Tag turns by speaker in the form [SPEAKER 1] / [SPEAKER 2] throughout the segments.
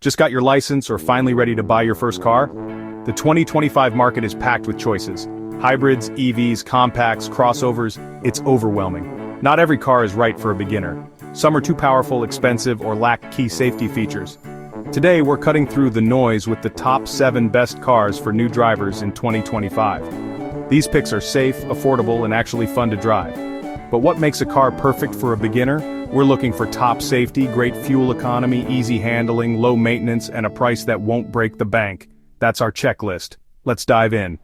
[SPEAKER 1] Just got your license or finally ready to buy your first car? The 2025 market is packed with choices. Hybrids, EVs, compacts, crossovers, it's overwhelming. Not every car is right for a beginner. Some are too powerful, expensive, or lack key safety features. Today we're cutting through the noise with the top 7 best cars for new drivers in 2025. These picks are safe, affordable, and actually fun to drive. But what makes a car perfect for a beginner? We're looking for top safety, great fuel economy, easy handling, low maintenance, and a price that won't break the bank. That's our checklist. Let's dive in.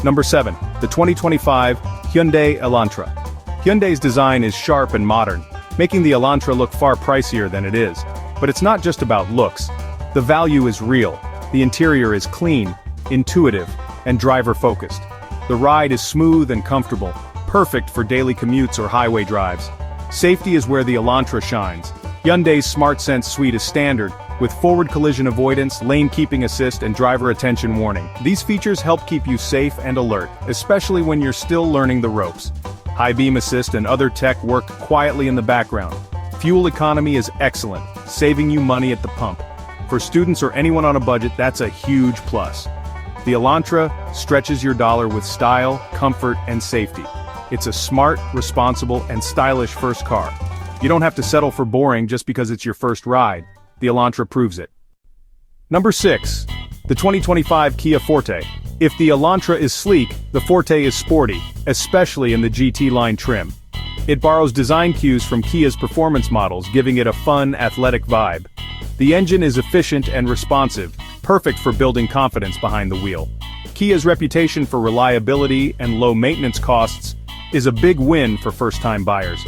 [SPEAKER 1] Number 7. The 2025 Hyundai Elantra. Hyundai's design is sharp and modern, making the Elantra look far pricier than it is. But it's not just about looks. The value is real. The interior is clean, intuitive, and driver-focused. The ride is smooth and comfortable, perfect for daily commutes or highway drives. Safety is where the Elantra shines. Hyundai's SmartSense suite is standard, with forward collision avoidance, lane keeping assist, and driver attention warning. These features help keep you safe and alert, especially when you're still learning the ropes. High beam assist and other tech work quietly in the background. Fuel economy is excellent, saving you money at the pump. For students or anyone on a budget, that's a huge plus. The Elantra stretches your dollar with style, comfort, and safety. It's a smart, responsible, and stylish first car. You don't have to settle for boring just because it's your first ride. The Elantra proves it. Number 6. The 2025 Kia Forte. If the Elantra is sleek, the Forte is sporty, especially in the GT line trim. It borrows design cues from Kia's performance models, giving it a fun, athletic vibe. The engine is efficient and responsive, perfect for building confidence behind the wheel. Kia's reputation for reliability and low maintenance costs is a big win for first-time buyers.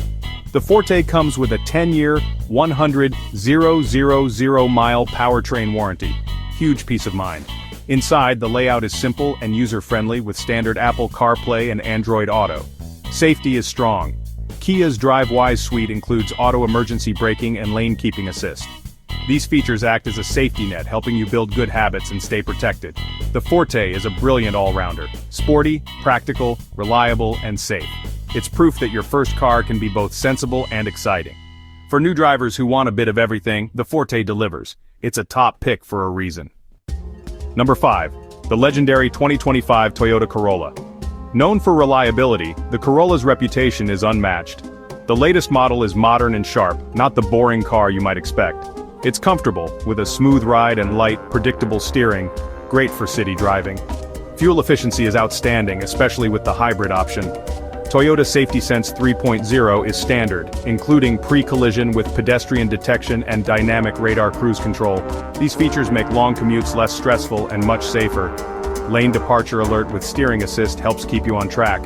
[SPEAKER 1] The Forte comes with a 10-year, 100,000-mile powertrain warranty. Huge peace of mind. Inside, the layout is simple and user-friendly with standard Apple CarPlay and Android Auto. Safety is strong. Kia's DriveWise suite includes auto emergency braking and lane keeping assist. These features act as a safety net, helping you build good habits and stay protected. The Forte is a brilliant all-rounder. Sporty, practical, reliable, and safe. It's proof that your first car can be both sensible and exciting. For new drivers who want a bit of everything, the Forte delivers. It's a top pick for a reason. Number 5. The legendary 2025 Toyota Corolla. Known for reliability, the Corolla's reputation is unmatched. The latest model is modern and sharp, not the boring car you might expect. It's comfortable, with a smooth ride and light, predictable steering, great for city driving. Fuel efficiency is outstanding, especially with the hybrid option. Toyota Safety Sense 3.0 is standard, including pre-collision with pedestrian detection and dynamic radar cruise control. These features make long commutes less stressful and much safer. Lane departure alert with steering assist helps keep you on track.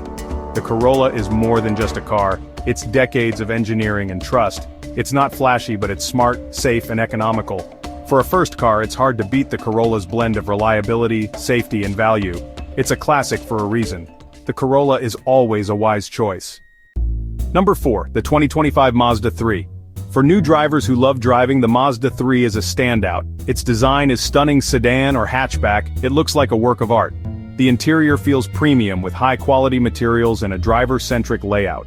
[SPEAKER 1] The Corolla is more than just a car, it's decades of engineering and trust. It's not flashy, but it's smart, safe, and economical. For a first car, it's hard to beat the Corolla's blend of reliability, safety, and value. It's a classic for a reason. The Corolla is always a wise choice. Number 4. The 2025 Mazda 3. For new drivers who love driving, the Mazda 3 is a standout. Its design is stunning sedan or hatchback, it looks like a work of art. The interior feels premium with high-quality materials and a driver-centric layout.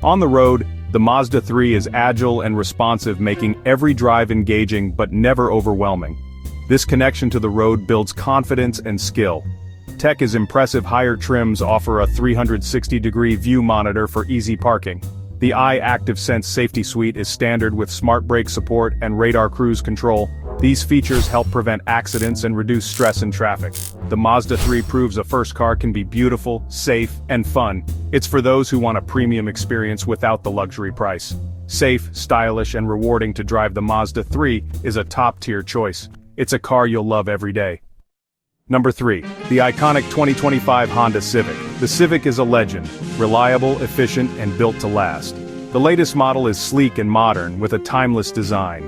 [SPEAKER 1] On the road, the Mazda 3 is agile and responsive, making every drive engaging but never overwhelming. This connection to the road builds confidence and skill. Tech is impressive. Higher trims offer a 360-degree view monitor for easy parking. The iActive Sense safety suite is standard with smart brake support and radar cruise control. These features help prevent accidents and reduce stress in traffic. The Mazda 3 proves a first car can be beautiful, safe, and fun. It's for those who want a premium experience without the luxury price. Safe, stylish, and rewarding to drive, the Mazda 3 is a top-tier choice. It's a car you'll love every day. Number 3. The iconic 2025 Honda Civic. The Civic is a legend, reliable, efficient, and built to last. The latest model is sleek and modern, with a timeless design.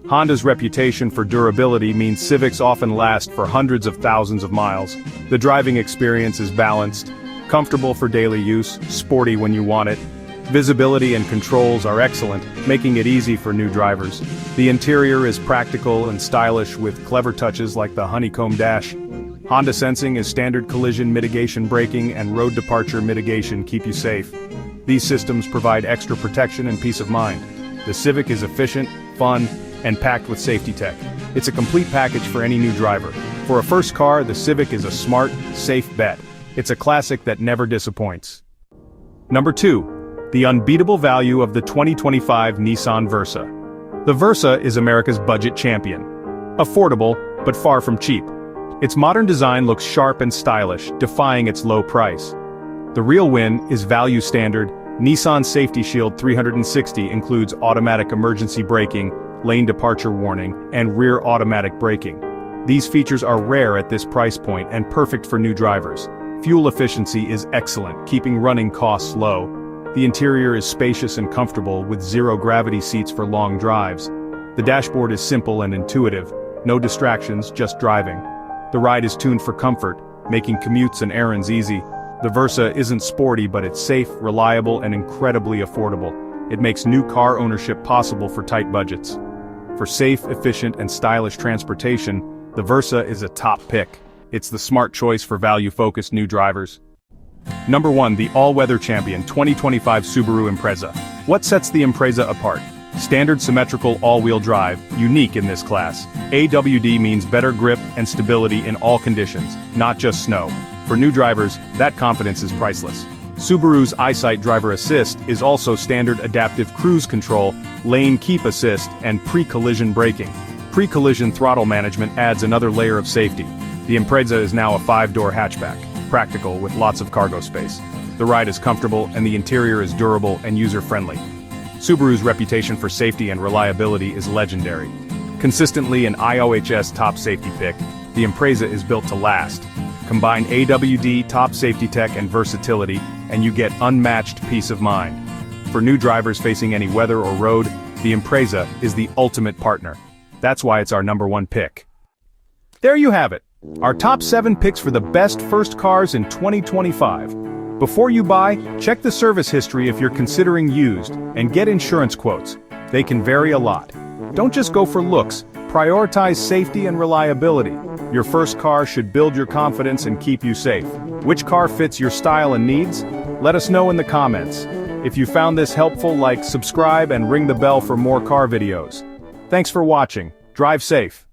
[SPEAKER 1] Honda's reputation for durability means Civics often last for hundreds of thousands of miles. The driving experience is balanced, comfortable for daily use, sporty when you want it. Visibility and controls are excellent, making it easy for new drivers. The interior is practical and stylish with clever touches like the honeycomb dash. Honda Sensing is standard collision mitigation braking and road departure mitigation keep you safe. These systems provide extra protection and peace of mind. The Civic is efficient, fun, and packed with safety tech. It's a complete package for any new driver. For a first car, the Civic is a smart, safe bet. It's a classic that never disappoints. Number 2. The unbeatable value of the 2025 Nissan Versa. The Versa is America's budget champion. Affordable, but far from cheap. Its modern design looks sharp and stylish, defying its low price. The real win is value standard. Nissan Safety Shield 360 includes automatic emergency braking, lane departure warning, and rear automatic braking. These features are rare at this price point and perfect for new drivers. Fuel efficiency is excellent, keeping running costs low. The interior is spacious and comfortable with zero-gravity seats for long drives. The dashboard is simple and intuitive, no distractions, just driving. The ride is tuned for comfort, making commutes and errands easy. The Versa isn't sporty, but it's safe, reliable, and incredibly affordable. It makes new car ownership possible for tight budgets. For safe, efficient, and stylish transportation, the Versa is a top pick. It's the smart choice for value-focused new drivers. Number 1. The all-weather champion 2025 Subaru Impreza. What sets the Impreza apart? Standard symmetrical all-wheel drive, unique in this class. AWD means better grip and stability in all conditions, not just snow. For new drivers, that confidence is priceless. Subaru's EyeSight Driver Assist is also standard adaptive cruise control, lane keep assist, and pre-collision braking. Pre-collision throttle management adds another layer of safety. The Impreza is now a 5-door hatchback, practical with lots of cargo space. The ride is comfortable and the interior is durable and user-friendly. Subaru's reputation for safety and reliability is legendary. Consistently an IOHS top safety pick, the Impreza is built to last. Combine AWD, top safety tech, and versatility, and you get unmatched peace of mind. For new drivers facing any weather or road, the Impreza is the ultimate partner. That's why it's our number 1 pick. There you have it. Our top 7 picks for the best first cars in 2025. Before you buy, check the service history if you're considering used, and get insurance quotes. They can vary a lot. Don't just go for looks, prioritize safety and reliability. Your first car should build your confidence and keep you safe. Which car fits your style and needs? Let us know in the comments. If you found this helpful, like, subscribe, and ring the bell for more car videos. Thanks for watching. Drive safe.